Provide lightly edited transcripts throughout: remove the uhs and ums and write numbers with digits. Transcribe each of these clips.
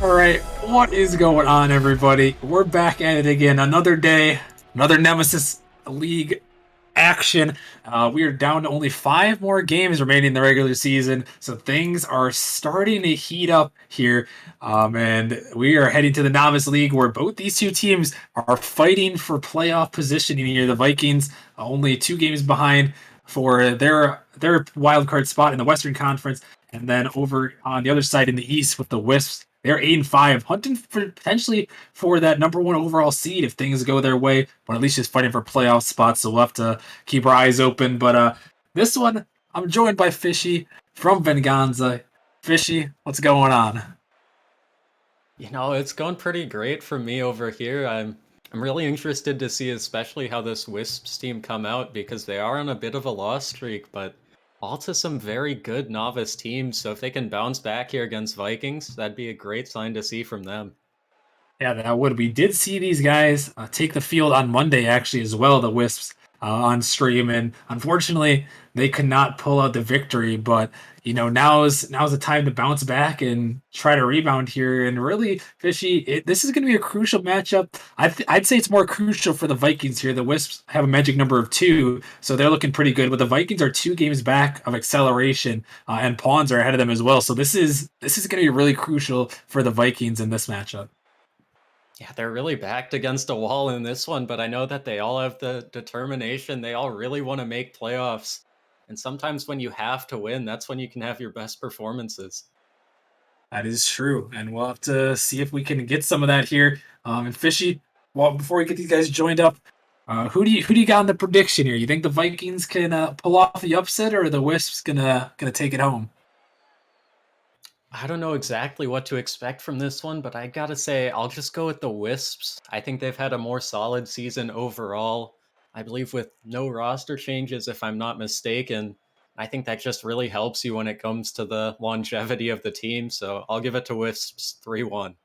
All right, what is going on, everybody? We're back at it again. Another day, another Nemesis League action. We are down to only 5 more games remaining in the regular season, so things are starting to heat up here. And we are heading to the Novice League, where both these two teams are fighting for playoff positioning here. The Vikings only 2 games behind for their wild card spot in the Western Conference, and then over on the other side in the East with the Wisps. They're 8-5, hunting for potentially for that number 1 overall seed if things go their way, but at least just fighting for playoff spots. So we'll have to keep our eyes open. But this one, I'm joined by Fishy from Venganza. Fishy, what's going on? It's going pretty great for me over here. I'm really interested to see especially how this Wisps team come out because they are on a bit of a loss streak, but all to some very good novice teams. So if they can bounce back here against Vikings, that'd be a great sign to see from them. Yeah, that would. We did see these guys take the field on Monday, actually, as well, the Wisps on stream. And unfortunately, they could not pull out the victory. But, now's the time to bounce back and try to rebound here. And really, Fishy, this is going to be a crucial matchup. I'd say it's more crucial for the Vikings here. The Wisps have a magic number of 2, so they're looking pretty good. But the Vikings are 2 games back of acceleration, and Pawns are ahead of them as well. So this is going to be really crucial for the Vikings in this matchup. Yeah, they're really backed against a wall in this one, but I know that they all have the determination. They all really want to make playoffs. And sometimes when you have to win, that's when you can have your best performances. That is true, and we'll have to see if we can get some of that here. And Fishy, well, before we get these guys joined up, who do you got in the prediction here? You think the Vikings can pull off the upset, or are the Wisps gonna take it home? I don't know exactly what to expect from this one, but I gotta say, I'll just go with the Wisps. I think they've had a more solid season overall. I believe with no roster changes, if I'm not mistaken. I think that just really helps you when it comes to the longevity of the team. So I'll give it to Wisps 3-1.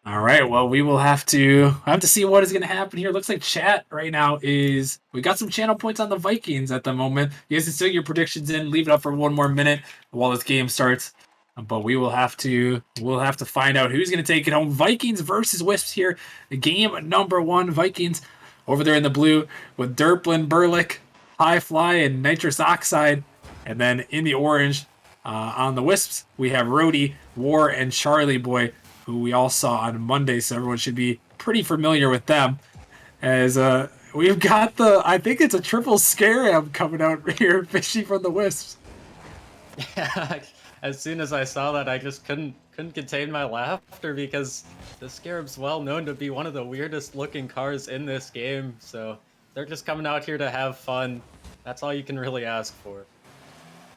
All right, well, we have to see what is going to happen here. Looks like chat right now is we got some channel points on the Vikings at the moment. You guys can still get your predictions in. Leave it up for 1 more minute while this game starts. But we'll have to find out who's going to take it home. Vikings versus Wisps here. Game number 1. Vikings over there in the blue with Derplin, Burlick, High Fly, and Nitrous Oxide. And then in the orange on the Wisps, we have Rhodey, War, and Charlie Boy, who we all saw on Monday, so everyone should be pretty familiar with them. As we've got I think it's a triple scare coming out here, Fishy from the Wisps. Yeah, as soon as I saw that, I just couldn't contain my laughter because the Scarab's well known to be one of the weirdest looking cars in this game. So they're just coming out here to have fun. That's all you can really ask for.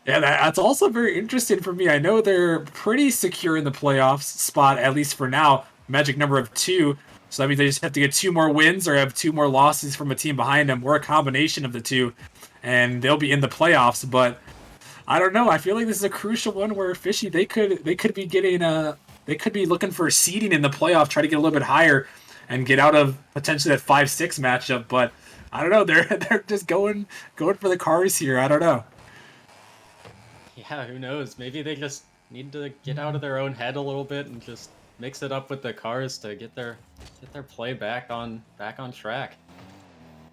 Yeah, that's also very interesting for me. I know they're pretty secure in the playoffs spot, at least for now. Magic number of 2. So that means they just have to get 2 more wins or have 2 more losses from a team behind them, or a combination of the two, and they'll be in the playoffs. But I don't know. I feel like this is a crucial one where Fishy they could be getting they could be looking for seeding in the playoff, try to get a little bit higher and get out of potentially that 5-6 matchup. But I don't know. They're just going for the cars here. I don't know. Yeah, who knows? Maybe they just need to get out of their own head a little bit and just mix it up with the cars to get their play back on track.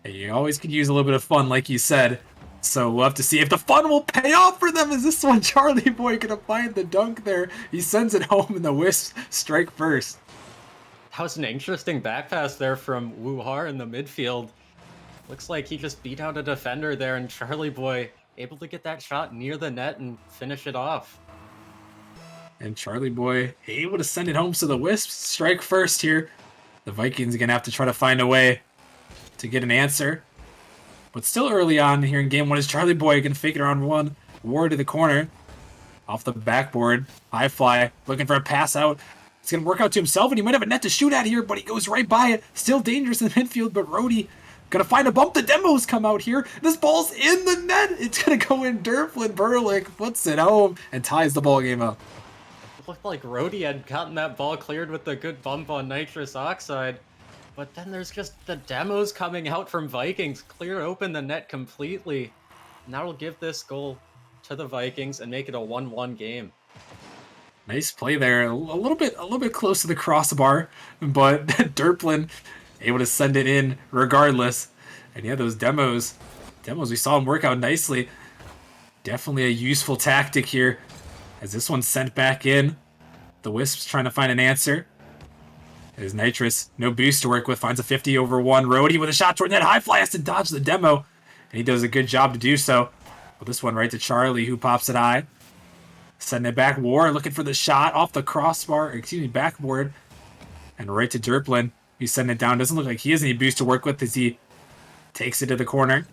Hey, you always could use a little bit of fun, like you said. So we'll have to see if the fun will pay off for them. Is this one Charlie Boy gonna find the dunk there? He sends it home, and the Wisps strike first. That was an interesting back pass there from Wuhar in the midfield. Looks like he just beat out a defender there, and Charlie Boy able to get that shot near the net and finish it off. And Charlie Boy able to send it home, so the Wisps strike first here. The Vikings are gonna have to try to find a way to get an answer. But still early on here in game 1 is Charlie Boy gonna fake it around 1. Ward to the corner. Off the backboard. High Fly looking for a pass out. It's going to work out to himself, and he might have a net to shoot at here, but he goes right by it. Still dangerous in the midfield, but Rhodey going to find a bump. The demos come out here. This ball's in the net. It's going to go in. Derplin Burlick puts it home and ties the ball game up. It looked like Rhodey had gotten that ball cleared with a good bump on Nitrous Oxide. But then there's just the demos coming out from Vikings. Clear open the net completely. And that'll give this goal to the Vikings and make it a 1-1 game. Nice play there. A little bit close to the crossbar, but Derplin able to send it in regardless. And yeah, those demos we saw him work out nicely. Definitely a useful tactic here. As this one's sent back in, the Wisps trying to find an answer. There's Nitrous, no boost to work with, finds a 50 over one. Rhodey with a shot toward net. High fly has to dodge the demo, and he does a good job to do so. But this one right to Charlie, who pops it high. Sending it back. War looking for the shot off the crossbar, excuse me, backboard. And right to Derplin. He's sending it down. Doesn't look like he has any boost to work with as he takes it to the corner.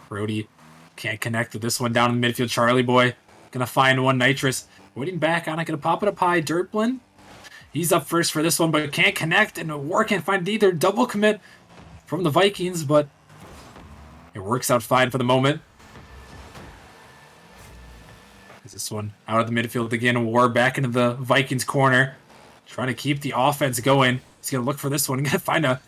Brody can't connect with this one down in the midfield. Charlie boy gonna find one. Nitrous waiting back on it. Gonna pop it up high. Derplin. He's up first for this one, but can't connect. And War can't find either. Double commit from the Vikings, but it works out fine for the moment. This one out of the midfield again. War back into the Vikings corner. Trying to keep the offense going. He's going to look for this one. Going to find an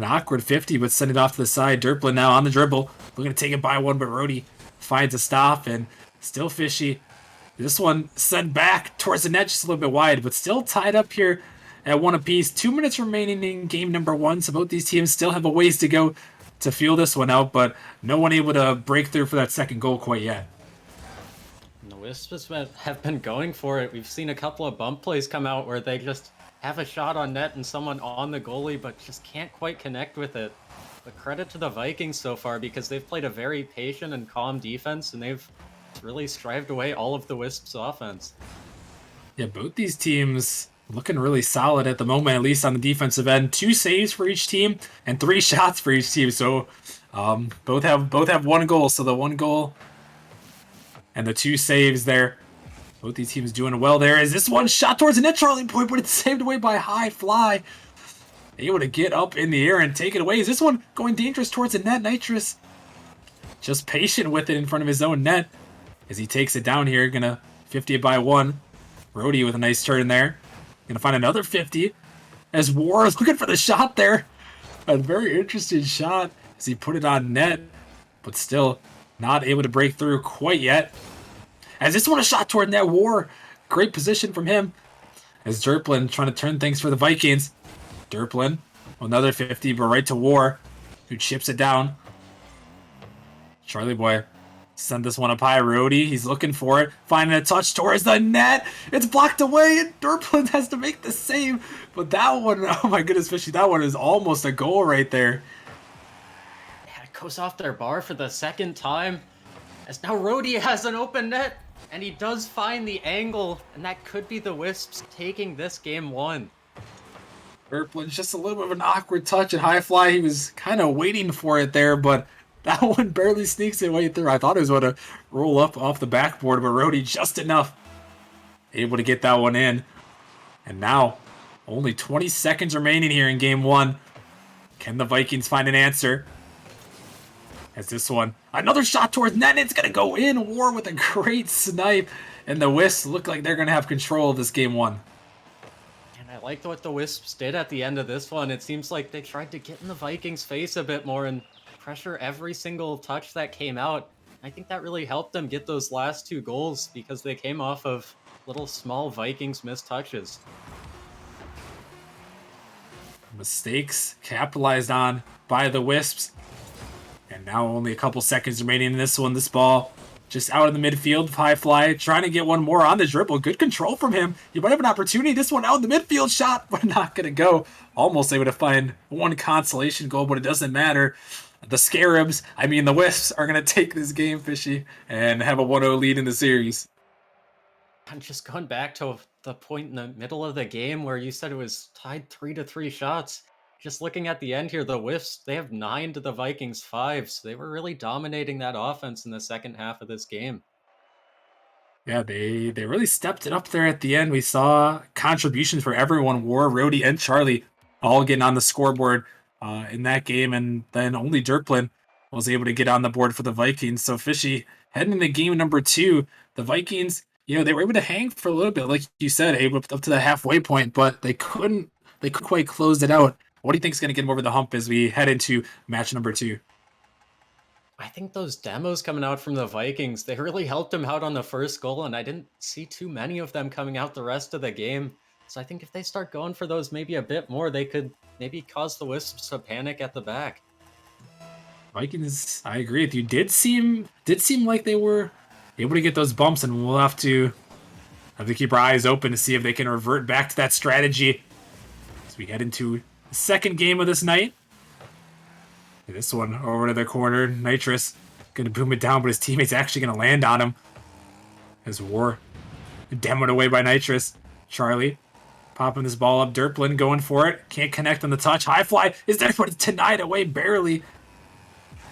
awkward 50, but send it off to the side. Derplin now on the dribble. Looking to take it by one, but Rhodey finds a stop and still fishy. This one sent back towards the net just a little bit wide, but still tied up here at one apiece. 2 minutes remaining in game number one, so both these teams still have a ways to go to feel this one out, but no one able to break through for that second goal quite yet. The Wisps have been going for it. We've seen a couple of bump plays come out where they just have a shot on net and someone on the goalie, but just can't quite connect with it. But credit to the Vikings so far because they've played a very patient and calm defense, and they've really strived away all of the Wisps' offense. Yeah, both these teams looking really solid at the moment, at least on the defensive end. 2 saves for each team and 3 shots for each team. So both have 1 goal. So the 1 goal and the 2 saves there. Both these teams doing well there. Is this one shot towards the net, Charlie point, but it's saved away by High Fly. Able to get up in the air and take it away. Is this one going dangerous towards the net? Nitrous just patient with it in front of his own net as he takes it down here. Gonna 50 it by 1. Rhodey with a nice turn there. Gonna find another 50 as War is looking for the shot there. A very interesting shot as he put it on net, but still not able to break through quite yet. As this one a shot toward net. War, great position from him. As Derplin trying to turn things for the Vikings. Derplin, another 50, but right to War, who chips it down. Charlie boy, send this one up high. Rhodey, he's looking for it, finding a touch towards the net. It's blocked away, and Derplin has to make the save. But that one, oh my goodness, Fishy, that one is almost a goal right there. Yeah, it goes off their bar for the second time. As now Rhodey has an open net, and he does find the angle, and that could be the Wisps taking this game 1. Derplin's just a little bit of an awkward touch at High Fly. He was kind of waiting for it there, but that one barely sneaks its way through. I thought it was going to roll up off the backboard, but Rhodey just enough. Able to get that one in. And now, only 20 seconds remaining here in game 1. Can the Vikings find an answer? As this one, another shot towards net, and it's going to go in. War with a great snipe. And the Wisps look like they're going to have control of this game 1. I liked what the Wisps did at the end of this one. It seems like they tried to get in the Vikings' face a bit more and pressure every single touch that came out. I think that really helped them get those last 2 goals because they came off of little small Vikings missed touches. Mistakes capitalized on by the Wisps. And now only a couple seconds remaining in this one. This ball just out in the midfield. High Fly trying to get one more on the dribble. Good control from him. He might have an opportunity. This one out in the midfield shot, but not going to go. Almost able to find one consolation goal, but it doesn't matter. The Scarabs, I mean the Wisps, are going to take this game, Fishy, and have a 1-0 lead in the series. I'm just going back to the point in the middle of the game where you said it was tied 3-3 shots. Just looking at the end here, the Wisps, they have 9 to the Vikings 5, so they were really dominating that offense in the second half of this game. Yeah, they really stepped it up there at the end. We saw contributions for everyone, War, Rhodey, and Charlie, all getting on the scoreboard in that game, and then only Derplin was able to get on the board for the Vikings. So Fishy, heading into game number 2, the Vikings, they were able to hang for a little bit, like you said, able up to the halfway point, but they couldn't quite close it out. What do you think is going to get them over the hump as we head into match number 2? I think those demos coming out from the Vikings, they really helped him out on the first goal, and I didn't see too many of them coming out the rest of the game. So I think if they start going for those maybe a bit more, they could maybe cause the Wisps to panic at the back. Vikings, I agree with you. Did seem like they were able to get those bumps, and we'll have to keep our eyes open to see if they can revert back to that strategy as we head into the second game of this night. This one over to the corner. Nitrous gonna boom it down, but his teammate's actually gonna land on him. As War demoed away by Nitrous. Charlie popping this ball up. Derplin going for it. Can't connect on the touch. High fly is there, but it's denied away barely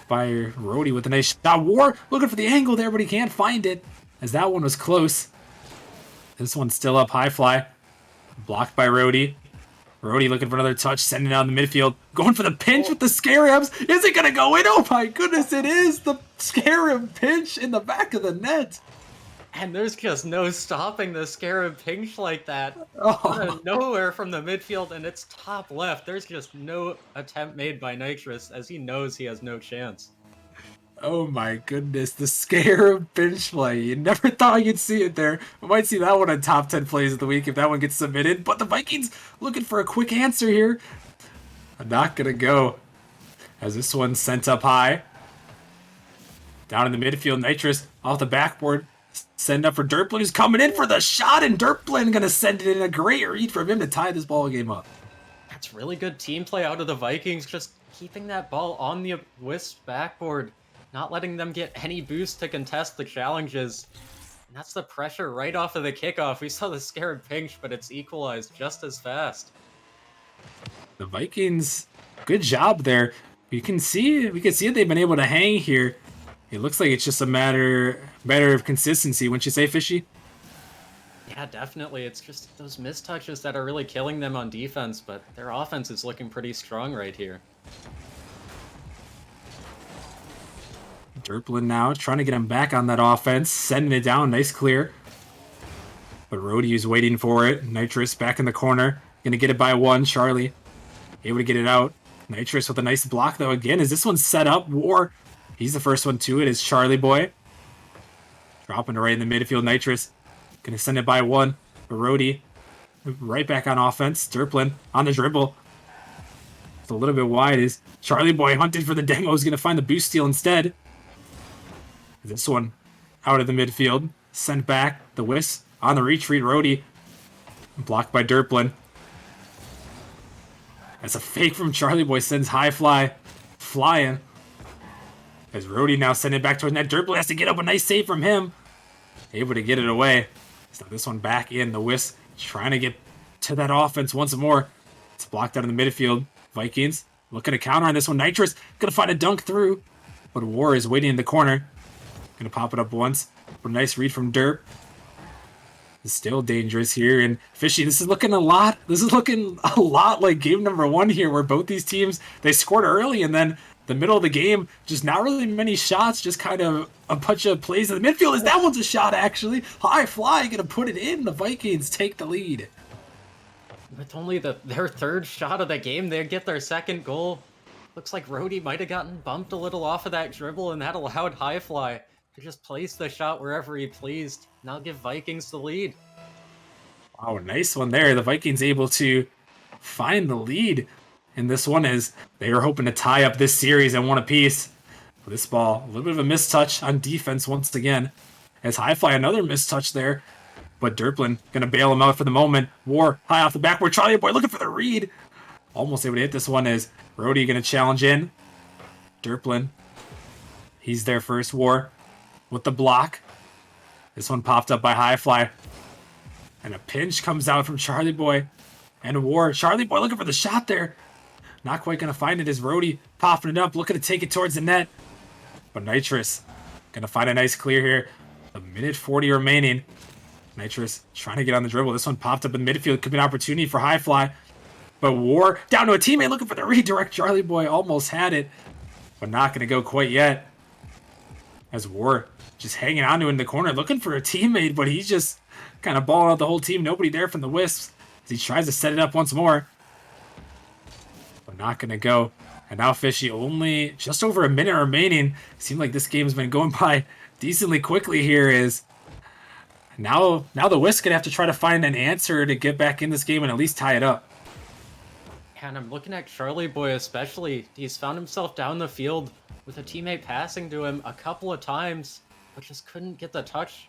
by Rhodey with a nice shot. War looking for the angle there, but he can't find it as that one was close. This one's still up. High fly. Blocked by Rhodey. Rhodey looking for another touch, sending down the midfield. Going for the pinch with the Scarabs. Is it going to go in? Oh my goodness, it is! The Scarab pinch in the back of the net. And there's just no stopping the Scarab pinch like that. Oh. Out of nowhere from the midfield, and it's top left. There's just no attempt made by Nitrous, as he knows he has no chance. Oh my goodness, the Scarab pinch play. You never thought you'd see it there. We might see that one on top 10 plays of the week if that one gets submitted. But the Vikings looking for a quick answer here. I'm not going to go. As this one's sent up high. Down in the midfield, Nitrous off the backboard. Send up for Derplin, who's coming in for the shot, and Derplin going to send it in. A great read from him to tie this ball game up. That's really good team play out of the Vikings, just keeping that ball on the Wisp backboard. Not letting them get any boost to contest the challenges. And that's the pressure right off of the kickoff. We saw the Scarab pinch, but it's equalized just as fast. The Vikings, good job there. We can see that they've been able to hang here. It looks like it's just a matter of consistency, wouldn't you say, Fishy? Yeah, definitely. It's just those mistouches that are really killing them on defense, but their offense is looking pretty strong right here. Derplin now trying to get him back on that offense, sending it down, nice clear. But Rhodey is waiting for it. Nitrous back in the corner, gonna get it by one. Charlie able to get it out. Nitrous with a nice block though again. Is this one set up? War, he's the first one to it. Is Charlie boy dropping it right in the midfield? Nitrous gonna send it by one. But Rhodey right back on offense. Derplin on the dribble. It's a little bit wide. Is Charlie boy hunted for the demo? Is gonna find the boost steal instead. This one out of the midfield. Sent back. The Wisp on the retreat. Rhodey blocked by Derplin. That's a fake from Charlie Boy. Sends high fly flying. As Rhodey now send it back towards net. Derplin has to get up. A nice save from him. Able to get it away. So this one back in. The Wisp trying to get to that offense once more. It's blocked out in the midfield. Vikings looking to counter on this one. Nitrous gonna find a dunk through. But War is waiting in the corner. Gonna pop it up once. But a nice read from Derp. It's still dangerous here. And Fishy, this is looking a lot like game number one here, where both these teams, they scored early and then the middle of the game, just not really many shots, just kind of a bunch of plays in the midfield. As that one's a shot, actually. High fly, gonna put it in. The Vikings take the lead. With only their third shot of the game, they get their second goal. Looks like Rhodey might have gotten bumped a little off of that dribble, and that allowed high fly to just place the shot wherever he pleased. Now give Vikings the lead. Wow, nice one there. The Vikings able to find the lead in this one as they are hoping to tie up this series in one apiece. But this ball, a little bit of a mistouch on defense once again. As high fly, another mistouch there. But Derplin gonna bail him out for the moment. War high off the backboard. Charlie boy looking for the read. Almost able to hit this one. As Rhodey gonna challenge in. Derplin, he's there first. War with the block. This one popped up by high fly. And a pinch comes out from Charlie boy. And War. Charlie boy looking for the shot there. Not quite gonna find it as Rhodey popping it up, looking to take it towards the net. But Nitrous gonna find a nice clear here. A minute 40 remaining. Nitrous trying to get on the dribble. This one popped up in midfield. Could be an opportunity for high fly. But War down to a teammate looking for the redirect. Charlie boy almost had it. But not going to go quite yet. As War just hanging on to it in the corner. Looking for a teammate. But he's just kind of balling out the whole team. Nobody there from the Wisps. As he tries to set it up once more. But not going to go. And now Fishy only just over a minute remaining. Seemed like this game's been going by decently quickly here. Is now the Wisps gonna have to try to find an answer to get back in this game and at least tie it up. And I'm looking at Charlie Boy especially. He's found himself down the field with a teammate passing to him a couple of times, but just couldn't get the touch.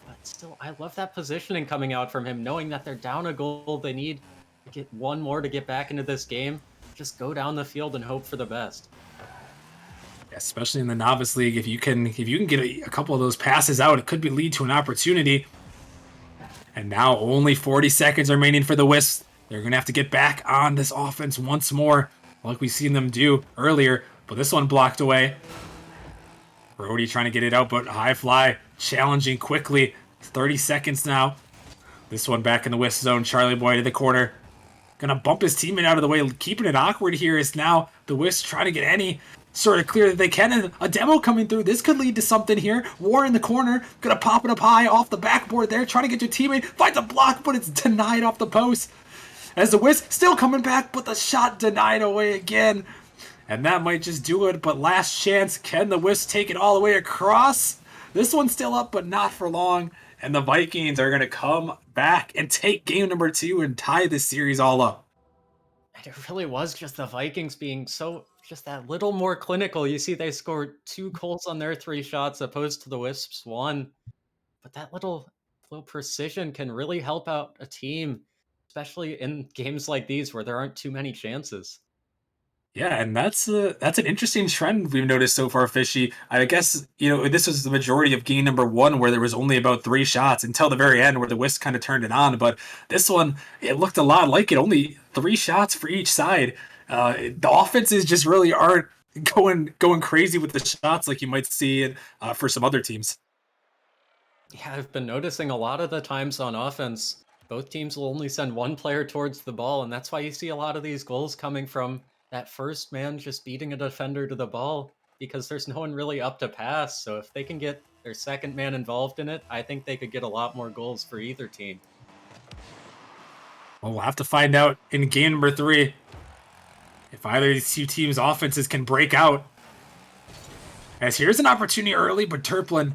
But still, I love that positioning coming out from him, knowing that they're down a goal. They need to get one more to get back into this game. Just go down the field and hope for the best. Especially in the Novice League, if you can get a couple of those passes out, it could lead to an opportunity. And now only 40 seconds remaining for the Wisps. They're going to have to get back on this offense once more, like we've seen them do earlier. But this one blocked away. Brody trying to get it out, but high fly, challenging quickly. 30 seconds now. This one back in the Wisp zone. Charlie Boy to the corner. Gonna bump his teammate out of the way. Keeping it awkward here is now the Wisps trying to get any sort of clear that they can. And a demo coming through. This could lead to something here. War in the corner. Gonna pop it up high off the backboard there. Trying to get your teammate. Finds a block, but it's denied off the post. As the Wisp still coming back, but the shot denied away again. And that might just do it, but last chance. Can the Wisp take it all the way across? This one's still up, but not for long. And the Vikings are going to come back and take game number 2 and tie this series all up. And it really was just the Vikings being just that little more clinical. You see they scored 2 goals on their 3 shots opposed to the Wisps 1. But that little precision can really help out a team, especially in games like these where there aren't too many chances. Yeah, and that's an interesting trend we've noticed so far, Fishy. I guess, this was the majority of game number 1 where there was only about 3 shots until the very end where the Wisps kind of turned it on. But this one, it looked a lot like it. Only 3 shots for each side. The offenses just really aren't going crazy with the shots like you might see it for some other teams. Yeah, I've been noticing a lot of the times on offense, both teams will only send one player towards the ball, and that's why you see a lot of these goals coming from that first man just beating a defender to the ball, because there's no one really up to pass. So if they can get their second man involved in it, I think they could get a lot more goals for either team. Well, we'll have to find out in game number 3 if either of these 2 teams' offenses can break out. As here's an opportunity early, but Turplin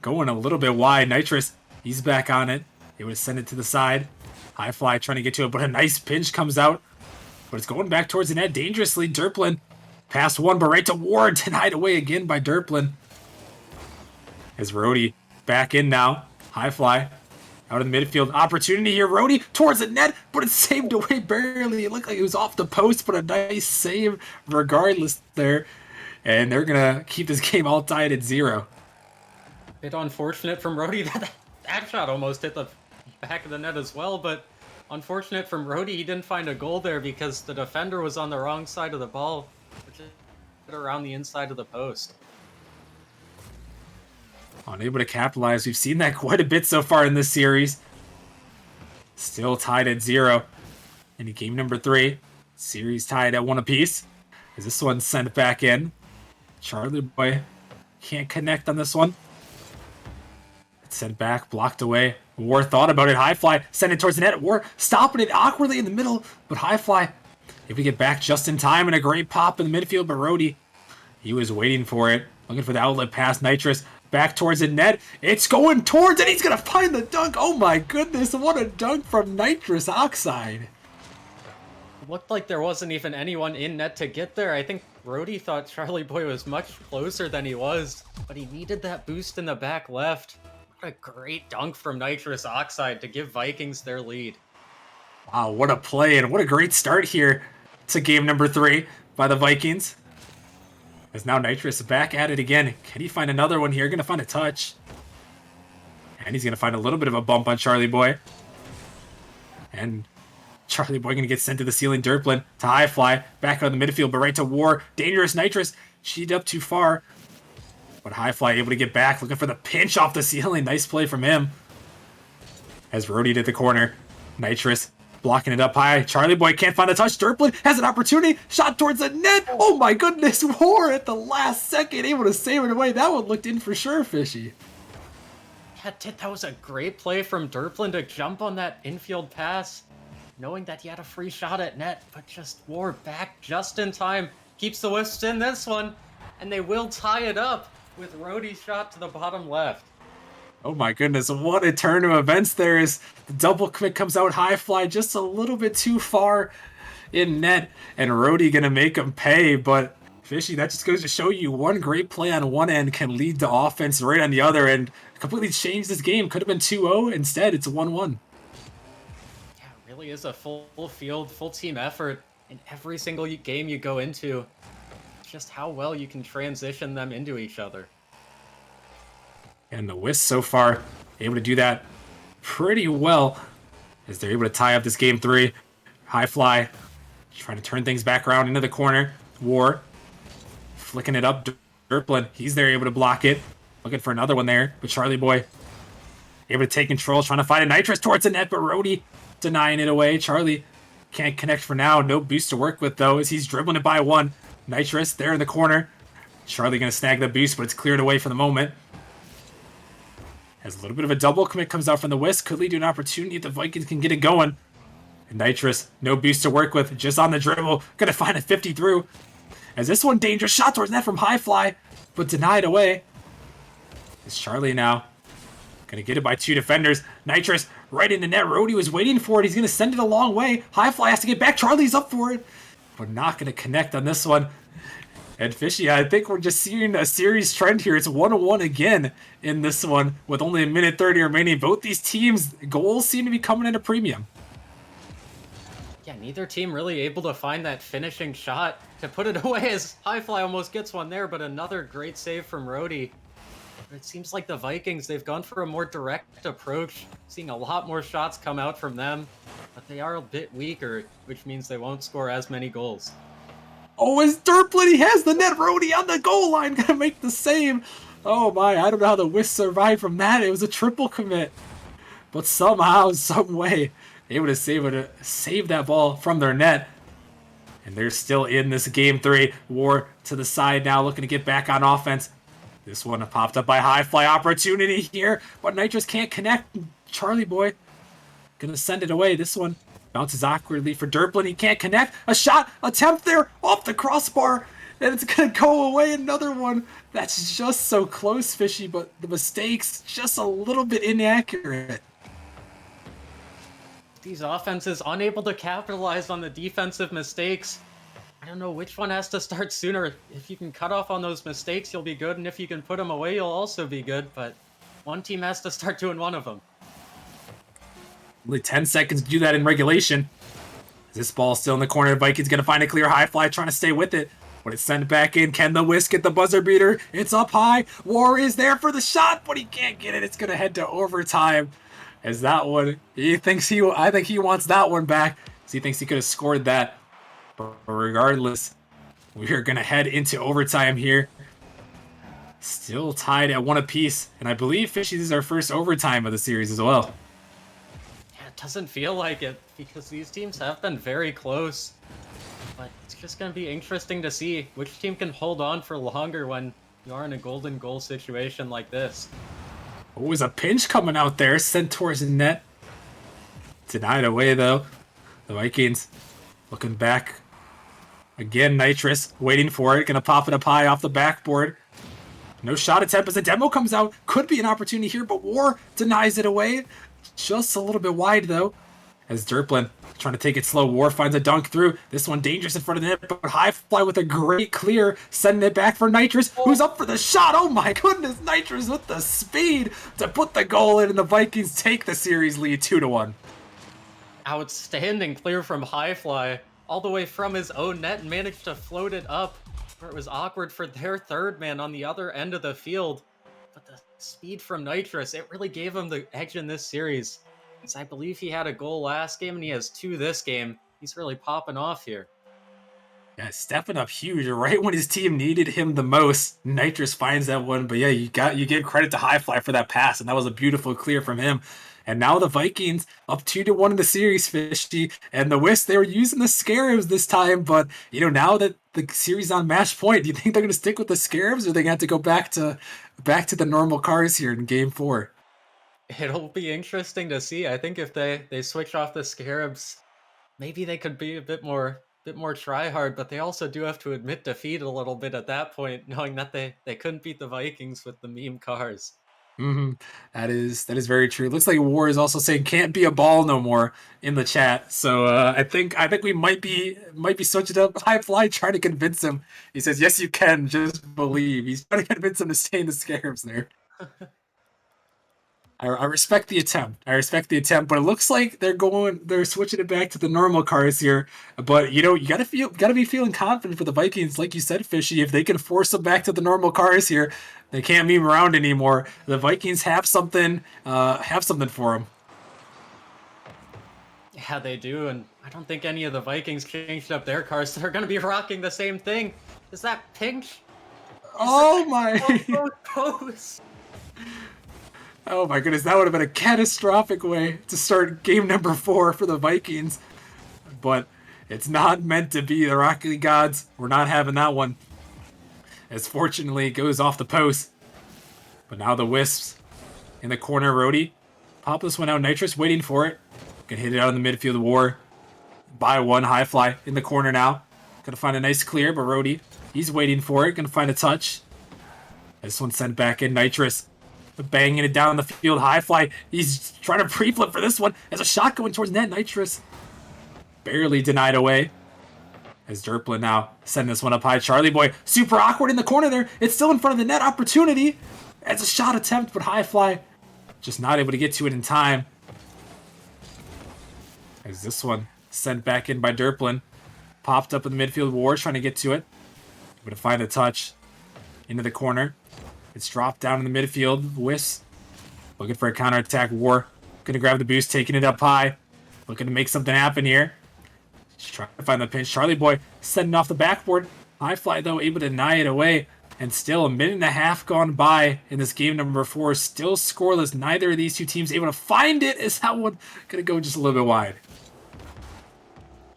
going a little bit wide. Nitrous, he's back on it. It would send it to the side. High fly trying to get to it, but a nice pinch comes out. But it's going back towards the net dangerously. Durplin past one, but right to Ward. Denied away again by Durplin. As Rhodey back in now. High fly. Out in the midfield. Opportunity here. Rhodey towards the net, but it's saved away barely. It looked like it was off the post, but a nice save regardless there. And they're going to keep this game all tied at 0. Bit unfortunate from Rhodey. That shot almost hit the back of the net as well, but unfortunate from Rhodey, he didn't find a goal there because the defender was on the wrong side of the ball, which is around the inside of the post. Unable to capitalize. We've seen that quite a bit so far in this series. Still tied at 0. In game number 3, series tied at 1 apiece. As this one's sent back in. Charlie Boy can't connect on this one. It's sent back, blocked away. War thought about it. High fly, send it towards the net. War stopping it awkwardly in the middle, but high fly. If we get back just in time and a great pop in the midfield, but Rhodey, he was waiting for it. Looking for the outlet pass. Nitrous back towards the net. It's going towards it. He's going to find the dunk. Oh my goodness. What a dunk from Nitrous Oxide. It looked like there wasn't even anyone in net to get there. I think Rhodey thought Charlie Boy was much closer than he was, but he needed that boost in the back left. What a great dunk from Nitrous Oxide to give Vikings their lead. Wow, what a play and what a great start here to game number 3 by the Vikings. As now Nitrous back at it again. Can he find another one here? Going to find a touch. And he's going to find a little bit of a bump on Charlie Boy. And Charlie Boy going to get sent to the ceiling. Durplin to high fly. Back out of the midfield, but right to War. Dangerous Nitrous. She'd up too far. But high fly able to get back. Looking for the pinch off the ceiling. Nice play from him. As Rhodey to the corner. Nitrous blocking it up high. Charlie Boy can't find a touch. Durplin has an opportunity. Shot towards the net. Oh my goodness. War at the last second able to save it away. That one looked in for sure, Fishy. Yeah, that was a great play from Durplin to jump on that infield pass. knowing that he had a free shot at net, but just War back just in time. Keeps the Wisps in this one, and they will tie it up with Rhodey's shot to the bottom left. Oh my goodness, what a turn of events there is. The double commit comes out high fly just a little bit too far in net, and Rhodey gonna make him pay, but Fishy, that just goes to show you one great play on one end can lead to offense right on the other and completely change this game. Could have been 2-0, instead it's 1-1. Yeah, it really is a full field, full team effort in every single game you go into. Just how well you can transition them into each other. And the Wisps so far able to do that pretty well as they're able to tie up this game 3. High fly, trying to turn things back around into the corner. War flicking it up. Derplin, he's there able to block it. Looking for another one there, but Charlie Boy able to take control, trying to find a Nitrous towards the net, but Rhodey denying it away. Charlie can't connect for now. No boost to work with, though, as he's dribbling it by one. Nitrous there in the corner. Charlie going to snag the boost, but it's cleared away for the moment. As a little bit of a double commit comes out from the Wisp. Could lead to an opportunity if the Vikings can get it going. And Nitrous, no boost to work with, just on the dribble. Going to find a 50 through. As this one, dangerous shot towards net from high fly, but denied away. It's Charlie now. Gonna get it by 2 defenders. Nitrous right into net. Rhodey was waiting for it. He's gonna send it a long way. High fly has to get back. Charlie's up for it, but not gonna connect on this one. And Fishy, I think we're just seeing a series trend here. It's 1-1 again in this one with only a minute 30 remaining. Both these teams' goals seem to be coming at a premium. Yeah, neither team really able to find that finishing shot to put it away as Highfly almost gets one there, but another great save from Rhodey. It seems like the Vikings, they've gone for a more direct approach, seeing a lot more shots come out from them, but they are a bit weaker, which means they won't score as many goals. Oh, it's Derplin, he has the net. Rhodey on the goal line, gonna make the save. Oh my, I don't know how the Wisps survived from that. It was a triple commit. But somehow, some way, able to save that ball from their net. And they're still in this game 3. War to the side now, looking to get back on offense. This one popped up by high fly opportunity here, but Nitrous can't connect. Charlie Boy gonna send it away. This one bounces awkwardly for Derplin. He can't connect. A shot attempt there off the crossbar, and it's gonna go away. Another one that's just so close, Fishy, but the mistakes just a little bit inaccurate. These offenses unable to capitalize on the defensive mistakes. I don't know which one has to start sooner. If you can cut off on those mistakes, you'll be good, and if you can put them away, you'll also be good, but one team has to start doing one of them. Only 10 seconds to do that in regulation. This ball still in the corner. The Vikings going to find a clear high fly, trying to stay with it. When it's sent back in, can the Wisp get the buzzer beater? It's up high. War is there for the shot, but he can't get it. It's going to head to overtime. As that one, I think he wants that one back. He thinks he could have scored that. But regardless, we are going to head into overtime here. Still tied at 1 apiece. And I believe Fishy, this is our first overtime of the series as well. Yeah, it doesn't feel like it because these teams have been very close. But it's just going to be interesting to see which team can hold on for longer when you are in a golden goal situation like this. Always a pinch coming out there, sent towards the net. Denied away though. The Vikings looking back. Again, Nitrous waiting for it. Gonna pop it up high off the backboard. No shot attempt as the demo comes out. Could be an opportunity here, but War denies it away. Just a little bit wide though. As Derplin trying to take it slow. War finds a dunk through. This one dangerous in front of the net, but high fly with a great clear. Sending it back for Nitrous, who's up for the shot. Oh my goodness, Nitrous with the speed to put the goal in, and the Vikings take the series lead 2-1. Outstanding clear from Highfly, all the way from his own net, and managed to float it up where it was awkward for their third man on the other end of the field. But the speed from Nitrous, it really gave him the edge in this series. As I believe he had a goal last game and he has 2 this game. He's really popping off here. Yeah, stepping up huge right when his team needed him the most. Nitrous finds that one, but yeah, you give credit to Highfly for that pass, and that was a beautiful clear from him. And now the Vikings up 2-1 in the series, Fishy. And the Wisps, they were using the Scarabs this time, but now that the series on match point, do you think they're going to stick with the Scarabs, or are they going to have to go back to the normal cars here in Game 4? It'll be interesting to see. I think if they switch off the Scarabs, maybe they could be a bit more try hard, but they also do have to admit defeat a little bit at that point, knowing that they couldn't beat the Vikings with the meme cars. Hmm. That is very true. Looks like War is also saying can't be a ball no more in the chat. So I think we might be switching up. High Fly trying to convince him. He says yes you can, just believe. He's trying to convince him to stay in the Scarabs there. I respect the attempt. I respect the attempt, but it looks like they're switching it back to the normal cars here. But you gotta be feeling confident for the Vikings, like you said, Fishy. If they can force them back to the normal cars here, they can't meme around anymore. The Vikings have something for them. Yeah, they do, and I don't think any of the Vikings changed up their cars. They're going to be rocking the same thing. Is that pink? Is Oh that my! pose? Oh my goodness, that would have been a catastrophic way to start game number 4 for the Vikings. But it's not meant to be. The Rocket League gods, we're not having that one. As fortunately it goes off the post. But now the Wisps in the corner, Rhodey. Pop this one out, Nitrous waiting for it. Can hit it out in the midfield war. By one, High Fly in the corner now. Gonna find a nice clear, but Rhodey, he's waiting for it. Gonna find a touch. This one sent back in, Nitrous. Banging it down the field, High Fly. He's trying to pre-flip for this one. As a shot going towards net, Nitrous barely denied away. As Derplin now sending this one up high. Charlie Boy, super awkward in the corner there. It's still in front of the net, opportunity. As a shot attempt, but High Fly just not able to get to it in time. As this one sent back in by Derplin. Popped up in the midfield war, trying to get to it. Able to find a touch into the corner. It's dropped down in the midfield. Wisps looking for a counterattack. War gonna grab the boost, taking it up high. Looking to make something happen here. Just trying to find the pinch. Charlie Boy setting off the backboard. High Fly, though, able to deny it away. And still a minute and a half gone by in this game number 4. Still scoreless. Neither of these two teams able to find it. Is that one gonna go just a little bit wide?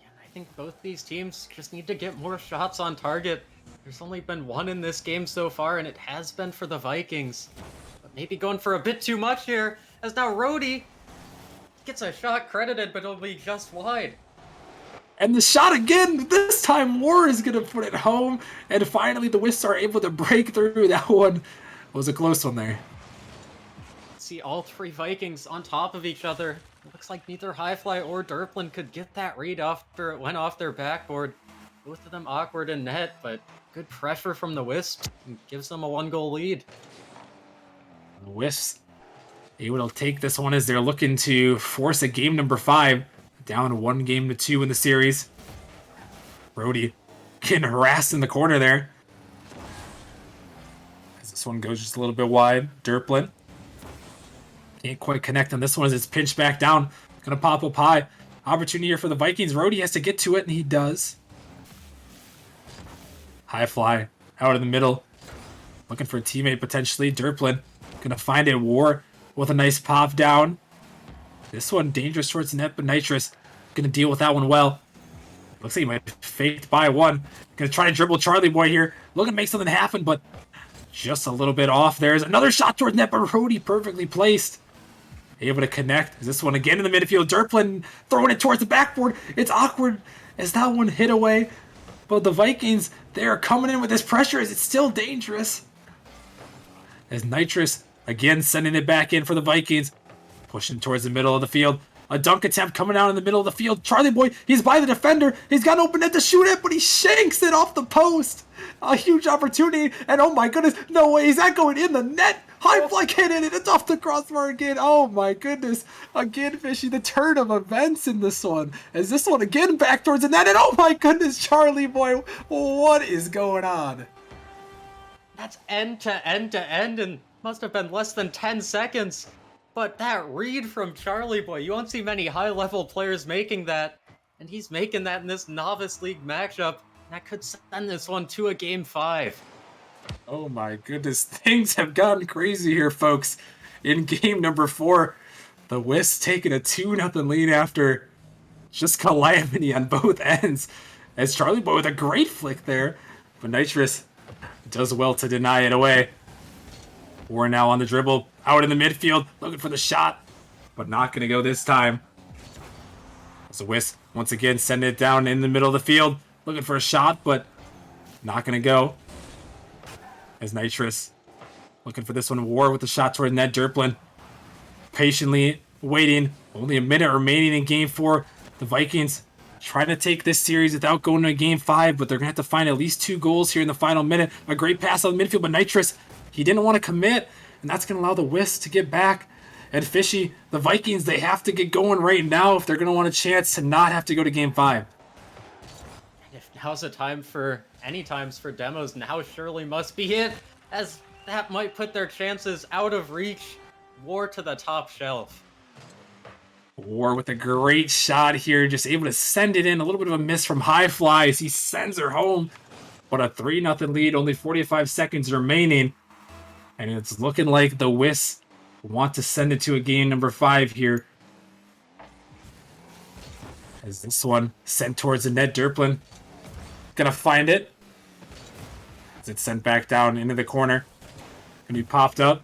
Yeah, I think both these teams just need to get more shots on target. There's only been one in this game so far, and it has been for the Vikings. But maybe going for a bit too much here, as now Rhodey gets a shot credited, but it'll be just wide. And the shot again. This time War is going to put it home. And finally the Wisps are able to break through. That one was a close one there. See all three Vikings on top of each other. It looks like neither Highfly or Derplin could get that read after it went off their backboard. Both of them awkward in net, but good pressure from the Wisps gives them a 1-goal lead. The Wisps able to take this one as they're looking to force a game number 5. Down 1-2 in the series. Rhodey getting harassed in the corner there. As this one goes just a little bit wide. Derplin can't quite connect on this one as it's pinched back down. Gonna pop up high. Opportunity here for the Vikings. Rhodey has to get to it, and he does. High Fly out in the middle. Looking for a teammate potentially. Derplin gonna find it. War with a nice pop down. This one dangerous towards the net, but Nitrous gonna deal with that one well. Looks like he might have faked by one. Gonna try to dribble Charlie Boy here. Looking to make something happen, but just a little bit off. There's another shot towards net, but Rhodey perfectly placed. Able to connect. This one again in the midfield. Derplin throwing it towards the backboard. It's awkward as that one hit away. But the Vikings, they are coming in with this pressure as it's still dangerous. As Nitrous again sending it back in for the Vikings. Pushing towards the middle of the field. A dunk attempt coming out in the middle of the field. Charlie Boy, he's by the defender. He's got an open net to shoot it, but he shanks it off the post. A huge opportunity, and oh my goodness, no way, is that going in the net? High Fly can't hit it, it's off the crossbar again. Oh my goodness. Again, Fishy, the turn of events in this one. As this one again back towards the net, and oh my goodness, Charlie Boy, what is going on? That's end to end to end, and must have been less than 10 seconds. But that read from Charlie Boy, you won't see many high-level players making that. And he's making that in this Novice League matchup. That could send this one to a Game 5. Oh my goodness, things have gotten crazy here, folks. In game number 4, the Wisps taking a 2-0 lead after just calamity on both ends. As Charlie Boy with a great flick there, but Nitrous does well to deny it away. We're now on the dribble, out in the midfield, looking for the shot, but not going to go this time. So Wisp, once again, sending it down in the middle of the field. Looking for a shot, but not going to go. As Nitrous looking for this one. War with the shot toward net. Derplin patiently waiting. Only a minute remaining in Game 4. The Vikings trying to take this series without going to Game 5, but they're going to have to find at least 2 goals here in the final minute. A great pass on the midfield, but Nitrous, he didn't want to commit, and that's going to allow the Wisps to get back. And Fishy, the Vikings, they have to get going right now if they're going to want a chance to not have to go to Game 5. If now's a time for any times for demos, now surely must be it, as that might put their chances out of reach. War to the top shelf. War with a great shot here, just able to send it in. A little bit of a miss from High Fly as he sends her home. But a 3-0 lead, only 45 seconds remaining. And it's looking like the Wisps want to send it to a game number 5 here. As this one sent towards the net. Derplin gonna find it. As it's sent back down into the corner. Gonna be popped up.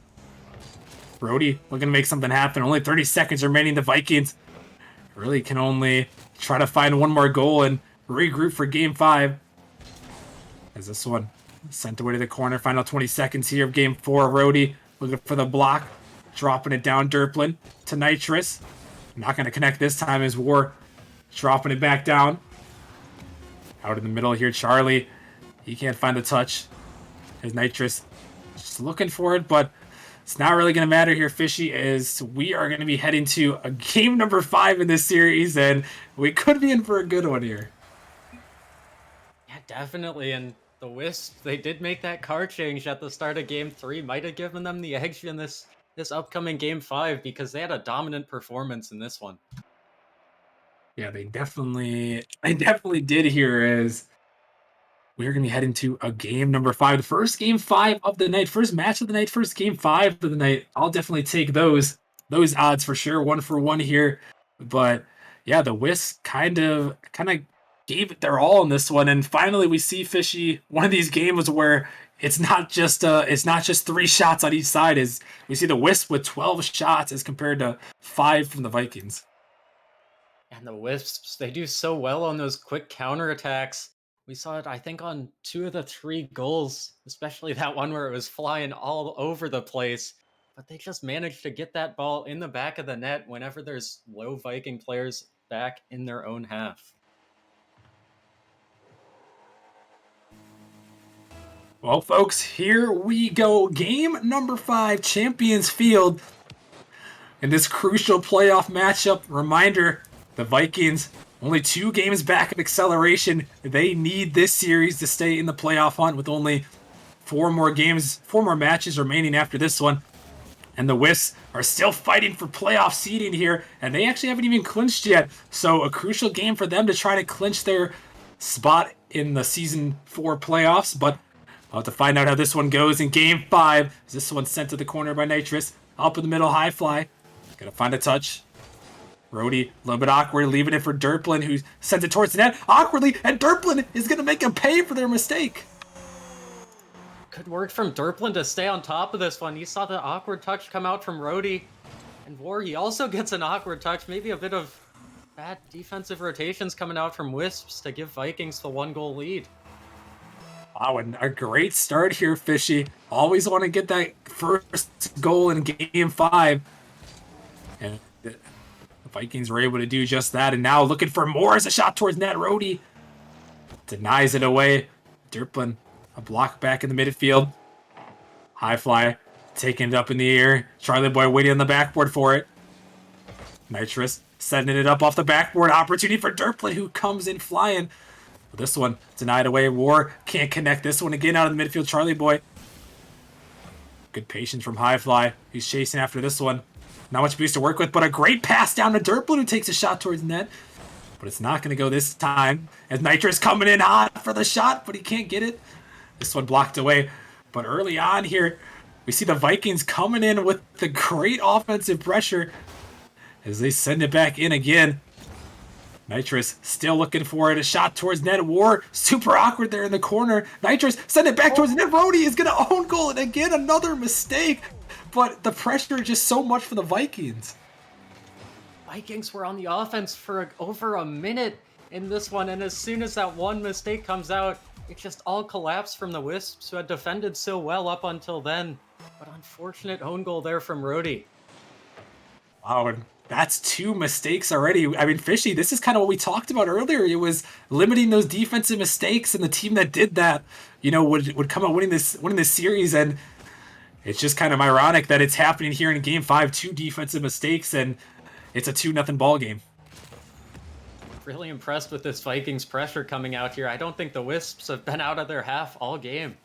Brody looking to make something happen. Only 30 seconds remaining. The Vikings really can only try to find one more goal and regroup for Game 5. As this one sent away to the corner. Final 20 seconds here of Game 4. Rody looking for the block. Dropping it down. Derplin to Nitrous. Not going to connect this time as War dropping it back down. Out in the middle here, Charlie. He can't find the touch. As Nitrous just looking for it, but it's not really going to matter here, Fishy, as we are going to be heading to a game number 5 in this series, and we could be in for a good one here. Yeah, definitely, and the Wisps, they did make that card change at the start of Game 3. Might have given them the edge in this upcoming Game 5 because they had a dominant performance in this one. Yeah, they definitely did here, as we're going to be heading to a game number 5. The first Game 5 of the night, first match of the night, first Game 5 of the night. I'll definitely take those odds for sure, 1-for-1 here. But yeah, the Wisps kind of gave it their all in this one, and finally we see, Fishy, one of these games where it's not just 3 shots on each side. Is we see the Wisps with 12 shots as compared to 5 from the Vikings. And the Wisps, they do so well on those quick counterattacks. We saw it, I think, on 2 of the 3 goals, especially that one where it was flying all over the place. But they just managed to get that ball in the back of the net whenever there's low Viking players back in their own half. Well, folks, here we go. Game number 5, Champions Field. In this crucial playoff matchup, reminder, the Vikings, only 2 games back of acceleration. They need this series to stay in the playoff hunt with only 4 more matches remaining after this one. And the Wisps are still fighting for playoff seeding here, and they actually haven't even clinched yet. So a crucial game for them to try to clinch their spot in the Season 4 playoffs. But I'll have to find out how this one goes in Game 5. This one sent to the corner by Nitrous. Up in the middle, High Fly. Gonna find a touch. Rody, a little bit awkward, leaving it for Derplin, who sends it towards the net awkwardly, and Derplin is going to make them pay for their mistake. Good work from Derplin to stay on top of this one. You saw the awkward touch come out from Rody. And War, he also gets an awkward touch. Maybe a bit of bad defensive rotations coming out from Wisps to give Vikings the 1-goal lead. Wow, and a great start here, Fishy. Always want to get that first goal in Game 5. And the Vikings were able to do just that, and now looking for more as a shot towards net. Rody denies it away. Derplin, a block back in the midfield. High Fly taking it up in the air. Charlie Boy waiting on the backboard for it. Nitrous sending it up off the backboard. Opportunity for Derplin, who comes in flying. This one denied away. War can't connect this one again out of the midfield. Charlie Boy. Good patience from High Fly. He's chasing after this one. Not much boost to work with, but a great pass down to Derplin, who takes a shot towards net. But it's not going to go this time, as Nitrous coming in hot for the shot, but he can't get it. This one blocked away. But early on here, we see the Vikings coming in with the great offensive pressure as they send it back in again. Nitrous still looking for it. A shot towards net. War super awkward there in the corner. Nitrous send it back towards net. Rody is going to own goal, and again another mistake. But the pressure is just so much for the Vikings. Vikings were on the offense for over a minute in this one, and as soon as that one mistake comes out, it just all collapsed from the Wisps, who had defended so well up until then. But unfortunate own goal there from Rhodey. Wow, and that's 2 mistakes already. I mean, Fishy, this is kind of what we talked about earlier. It was limiting those defensive mistakes, and the team that did that, would come out winning this series. And it's just kind of ironic that it's happening here in Game 5, 2 defensive mistakes, and it's a 2-0 ball game. Really impressed with this Vikings pressure coming out here. I don't think the Wisps have been out of their half all game.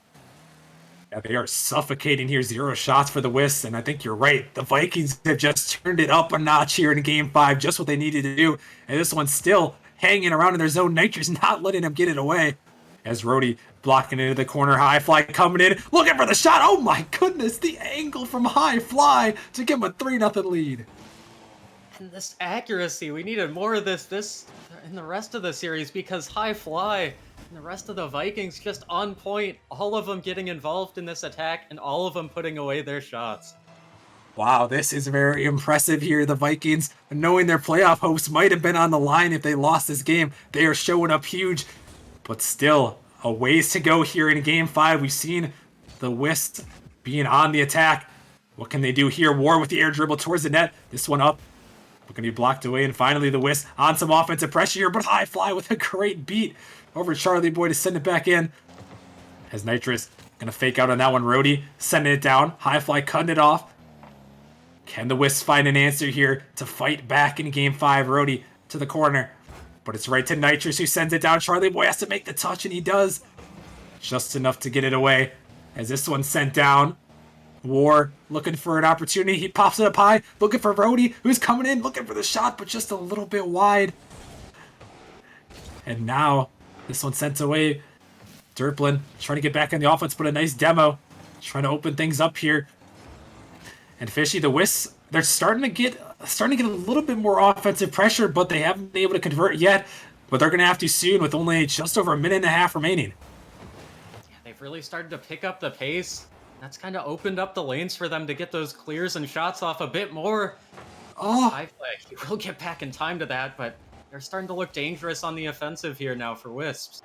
Yeah, they are suffocating here. 0 shots for the Wisps, and I think you're right. The Vikings have just turned it up a notch here in Game 5, just what they needed to do. And this one's still hanging around in their zone. Nitrous not letting them get it away. As Rhodey blocking into the corner, High Fly coming in, looking for the shot. Oh my goodness, the angle from High Fly to give him a 3-0 lead. And this accuracy, we needed more of this in the rest of the series, because High Fly and the rest of the Vikings just on point, all of them getting involved in this attack and all of them putting away their shots. Wow, this is very impressive here. The Vikings, knowing their playoff hopes might have been on the line if they lost this game, they are showing up huge. But still, a ways to go here in Game 5. We've seen the Wisps being on the attack. What can they do here? War with the air dribble towards the net. This one up. We're going to be blocked away, and finally the Wisps on some offensive pressure here, but High Fly with a great beat over Charlie Boy to send it back in. As Nitrous going to fake out on that one. Rhodey sending it down. High Fly cutting it off. Can the Wisps find an answer here to fight back in Game 5? Rhodey to the corner, but it's right to Nitrous, who sends it down. Charlie Boy has to make the touch, and he does. Just enough to get it away. As this one's sent down. War looking for an opportunity. He pops it up high, looking for Rhodey, who's coming in, looking for the shot, but just a little bit wide. And now this one's sent away. Derplin trying to get back in the offense, but a nice demo. Trying to open things up here. And Fishy, the Wisps, they're starting to get a little bit more offensive pressure, but they haven't been able to convert yet. But they're going to have to soon, with only just over a minute and a half remaining. Yeah, they've really started to pick up the pace. That's kind of opened up the lanes for them to get those clears and shots off a bit more. Oh, High Fly, he will get back in time to that, but they're starting to look dangerous on the offensive here now for Wisps.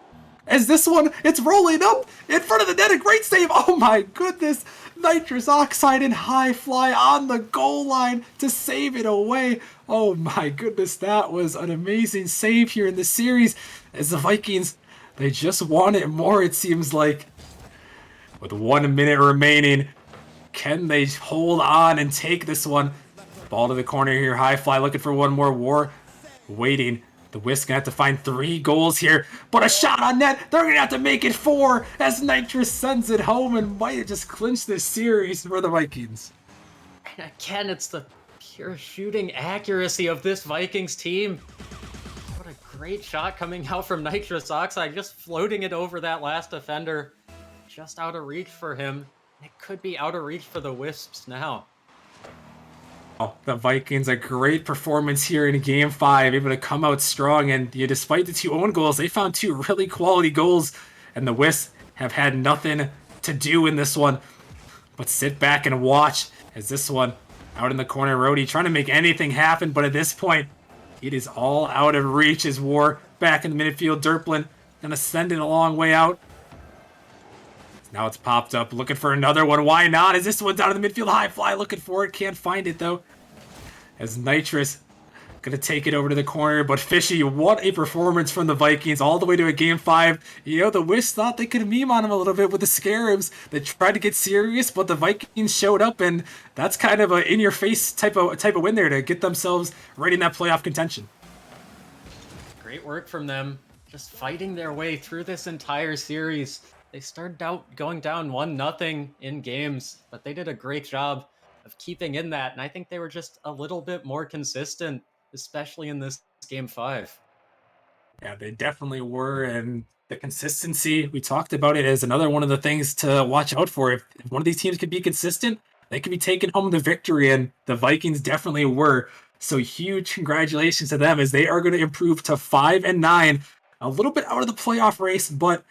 as this one, it's rolling up in front of the net. A great save. Oh my goodness. Nitrous Oxide and High Fly on the goal line to save it away. Oh my goodness, that was an amazing save here in the series. As the Vikings, they just want it more, it seems like. With 1 minute remaining, can they hold on and take this one? Ball to the corner here. High Fly looking for one more. War waiting. The Wisps gonna have to find 3 goals here, but a shot on net. They're gonna have to make it 4 as Nitrous sends it home and might have just clinched this series for the Vikings. And again, it's the pure shooting accuracy of this Vikings team. What a great shot coming out from Nitrous Oxide, just floating it over that last defender. Just out of reach for him. It could be out of reach for the Wisps now. Oh, the Vikings, a great performance here in Game 5, able to come out strong, and despite the 2 own goals, they found 2 really quality goals, and the Wisps have had nothing to do in this one but sit back and watch as this one out in the corner. Rhodey trying to make anything happen, but at this point, it is all out of reach as War back in the midfield. Derplin gonna send it a long way out. Now it's popped up, looking for another one. Why not? As this one's out of the midfield, High Fly looking for it. Can't find it, though. As Nitrous going to take it over to the corner. But Fishy, what a performance from the Vikings all the way to a Game 5. The Wisps thought they could meme on them a little bit with the Scarabs. They tried to get serious, but the Vikings showed up, and that's kind of a in-your-face type of win there to get themselves right in that playoff contention. Great work from them. Just fighting their way through this entire series. They started out going down 1-0 in games, but they did a great job of keeping in that, and I think they were just a little bit more consistent, especially in this Game 5. Yeah, they definitely were, and the consistency, we talked about it as another one of the things to watch out for. If one of these teams could be consistent, they could be taking home the victory, and the Vikings definitely were. So huge congratulations to them as they are going to improve to 5-9, a little bit out of the playoff race, but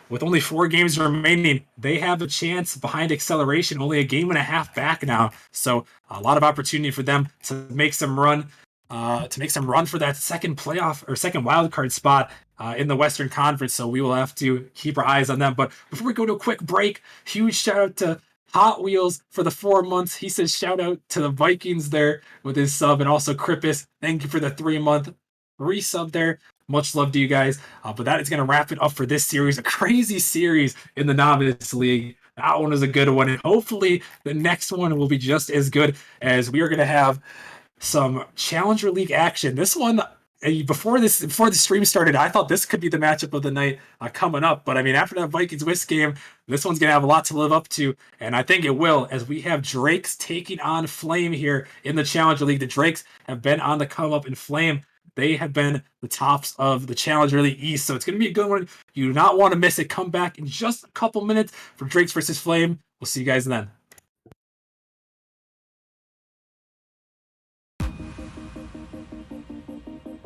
with only 4 games remaining, they have a chance behind acceleration, only a game and a half back now. So a lot of opportunity for them to make some run. to make some run for that second playoff or second wild card spot in the Western Conference. So we will have to keep our eyes on them. But before we go to a quick break, huge shout out to Hot Wheels for the 4 months. He says shout out to the Vikings there with his sub, and also Krippus. Thank you for the 3-month resub there. Much love to you guys. But that is going to wrap it up for this series. A crazy series in the Novice League. That one was a good one, and hopefully the next one will be just as good, as we are going to have some Challenger League action. This one, before the stream started, I thought this could be the matchup of the night coming up. But I mean, after that Vikings Wisps game, this one's gonna have a lot to live up to, and I think it will, as we have Drakes taking on Flame here in the Challenger League. The Drakes have been on the come up, in Flame, they have been the tops of the Challenger League East, so it's going to be a good one. You do not want to miss it. Come back in just a couple minutes for Drakes versus Flame. We'll see you guys then.